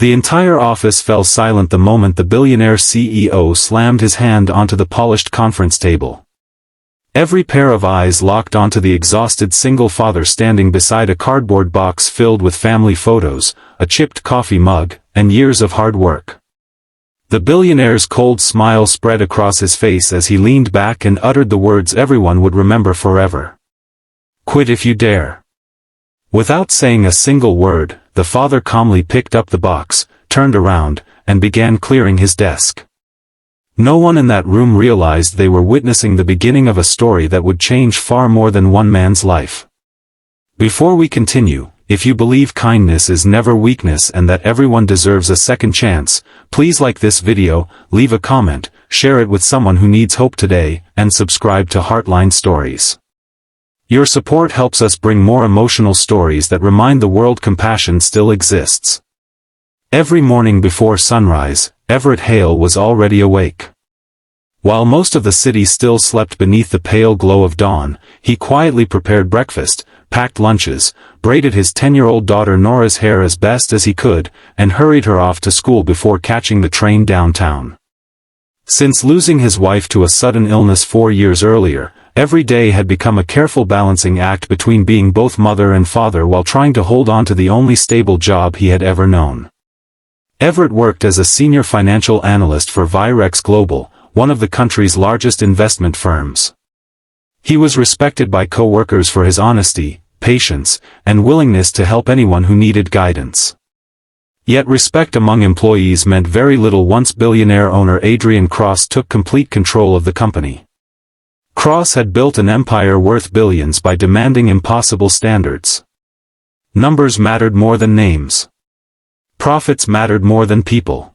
The entire office fell silent the moment the billionaire CEO slammed his hand onto the polished conference table. Every pair of eyes locked onto the exhausted single father standing beside a cardboard box filled with family photos, a chipped coffee mug, and years of hard work. The billionaire's cold smile spread across his face as he leaned back and uttered the words everyone would remember forever. "Quit if you dare." Without saying a single word, the father calmly picked up the box, turned around, and began clearing his desk. No one in that room realized they were witnessing the beginning of a story that would change far more than one man's life. Before we continue, if you believe kindness is never weakness and that everyone deserves a second chance, please like this video, leave a comment, share it with someone who needs hope today, and subscribe to Heartline Stories. Your support helps us bring more emotional stories that remind the world compassion still exists. Every morning before sunrise, Everett Hale was already awake. While most of the city still slept beneath the pale glow of dawn, he quietly prepared breakfast, packed lunches, braided his 10-year-old daughter Nora's hair as best as he could, and hurried her off to school before catching the train downtown. Since losing his wife to a sudden illness 4 years earlier, every day had become a careful balancing act between being both mother and father while trying to hold on to the only stable job he had ever known. Everett worked as a senior financial analyst for Virex Global, one of the country's largest investment firms. He was respected by co-workers for his honesty, patience, and willingness to help anyone who needed guidance. Yet respect among employees meant very little once billionaire owner Adrian Cross took complete control of the company. Cross had built an empire worth billions by demanding impossible standards. Numbers mattered more than names. Profits mattered more than people.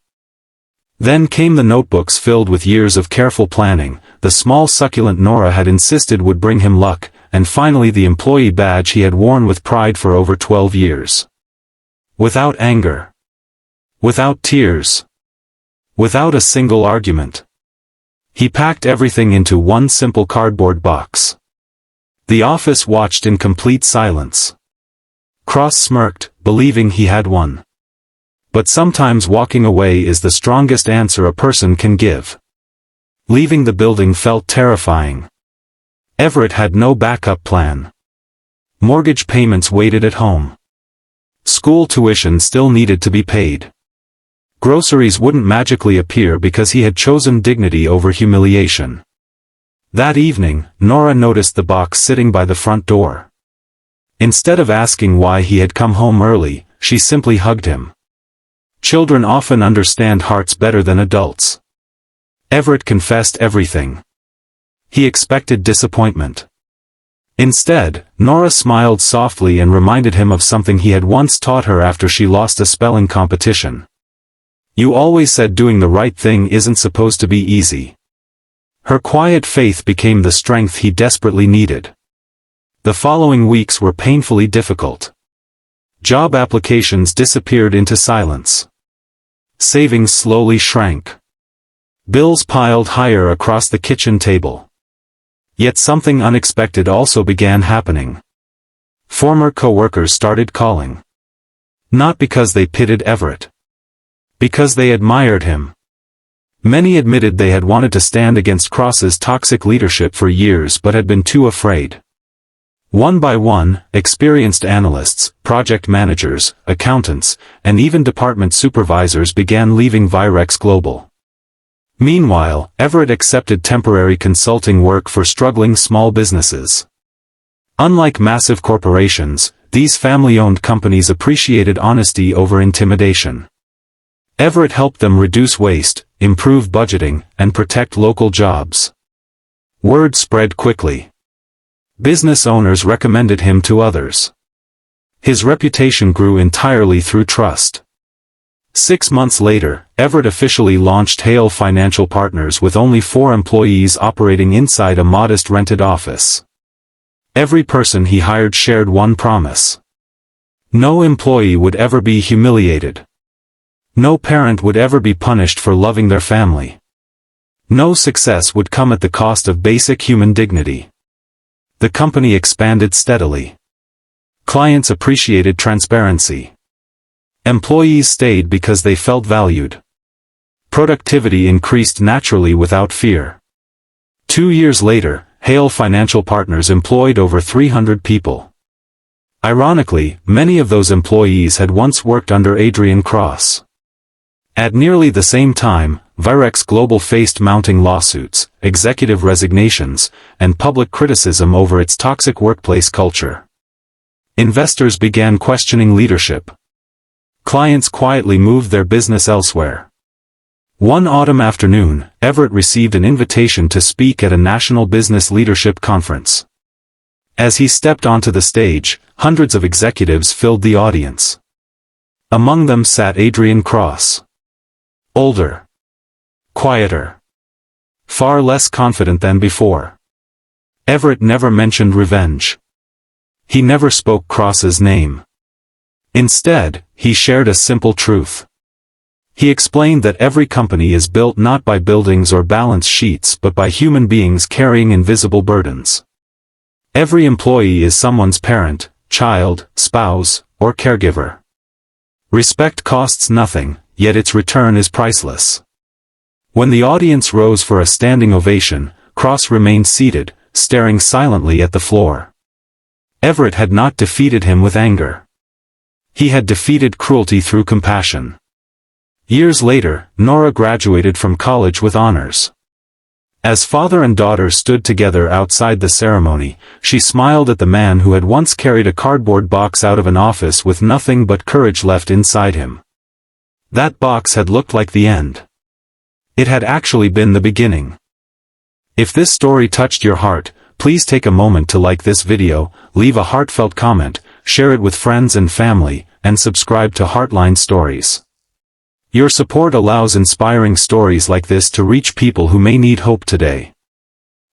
Then came the notebooks filled with years of careful planning, the small succulent Nora had insisted would bring him luck, and finally the employee badge he had worn with pride for over 12 years. Without anger. Without tears. Without a single argument. He packed everything into one simple cardboard box. The office watched in complete silence. Cross smirked, believing he had won. But sometimes walking away is the strongest answer a person can give. Leaving the building felt terrifying. Everett had no backup plan. Mortgage payments waited at home. School tuition still needed to be paid. Groceries wouldn't magically appear because he had chosen dignity over humiliation. That evening, Nora noticed the box sitting by the front door. Instead of asking why he had come home early, she simply hugged him. Children often understand hearts better than adults. Everett confessed everything. He expected disappointment. Instead, Nora smiled softly and reminded him of something he had once taught her after she lost a spelling competition. "You always said doing the right thing isn't supposed to be easy." Her quiet faith became the strength he desperately needed. The following weeks were painfully difficult. Job applications disappeared into silence. Savings slowly shrank. Bills piled higher across the kitchen table. Yet something unexpected also began happening. Former co-workers started calling. Not because they pitied Everett. Because they admired him. Many admitted they had wanted to stand against Cross's toxic leadership for years but had been too afraid. One by one, experienced analysts, project managers, accountants, and even department supervisors began leaving Virex Global. Meanwhile, Everett accepted temporary consulting work for struggling small businesses. Unlike massive corporations, these family-owned companies appreciated honesty over intimidation. Everett helped them reduce waste, improve budgeting, and protect local jobs. Word spread quickly. Business owners recommended him to others. His reputation grew entirely through trust. 6 months later, Everett officially launched Hale Financial Partners with only 4 employees operating inside a modest rented office. Every person he hired shared one promise. No employee would ever be humiliated. No parent would ever be punished for loving their family. No success would come at the cost of basic human dignity. The company expanded steadily. Clients appreciated transparency. Employees stayed because they felt valued. Productivity increased naturally without fear. 2 years later, Hale Financial Partners employed over 300 people. Ironically, many of those employees had once worked under Adrian Cross. At nearly the same time, Virex Global faced mounting lawsuits, executive resignations, and public criticism over its toxic workplace culture. Investors began questioning leadership. Clients quietly moved their business elsewhere. One autumn afternoon, Everett received an invitation to speak at a national business leadership conference. As he stepped onto the stage, hundreds of executives filled the audience. Among them sat Adrian Cross. Older. Quieter. Far less confident than before. Everett never mentioned revenge. He never spoke Cross's name. Instead, he shared a simple truth. He explained that every company is built not by buildings or balance sheets but by human beings carrying invisible burdens. Every employee is someone's parent, child, spouse, or caregiver. Respect costs nothing, yet its return is priceless. When the audience rose for a standing ovation, Cross remained seated, staring silently at the floor. Everett had not defeated him with anger. He had defeated cruelty through compassion. Years later, Nora graduated from college with honors. As father and daughter stood together outside the ceremony, she smiled at the man who had once carried a cardboard box out of an office with nothing but courage left inside him. That box had looked like the end. It had actually been the beginning. If this story touched your heart, please take a moment to like this video, leave a heartfelt comment, share it with friends and family, and subscribe to Heartline Stories. Your support allows inspiring stories like this to reach people who may need hope today.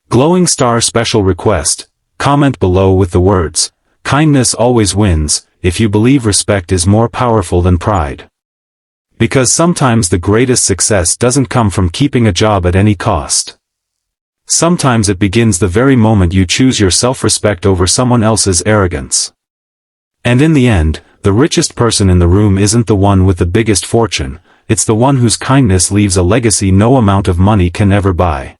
Glowing star special request, comment below with the words, "Kindness always wins," if you believe respect is more powerful than pride. Because sometimes the greatest success doesn't come from keeping a job at any cost. Sometimes it begins the very moment you choose your self-respect over someone else's arrogance. And in the end, the richest person in the room isn't the one with the biggest fortune, it's the one whose kindness leaves a legacy no amount of money can ever buy.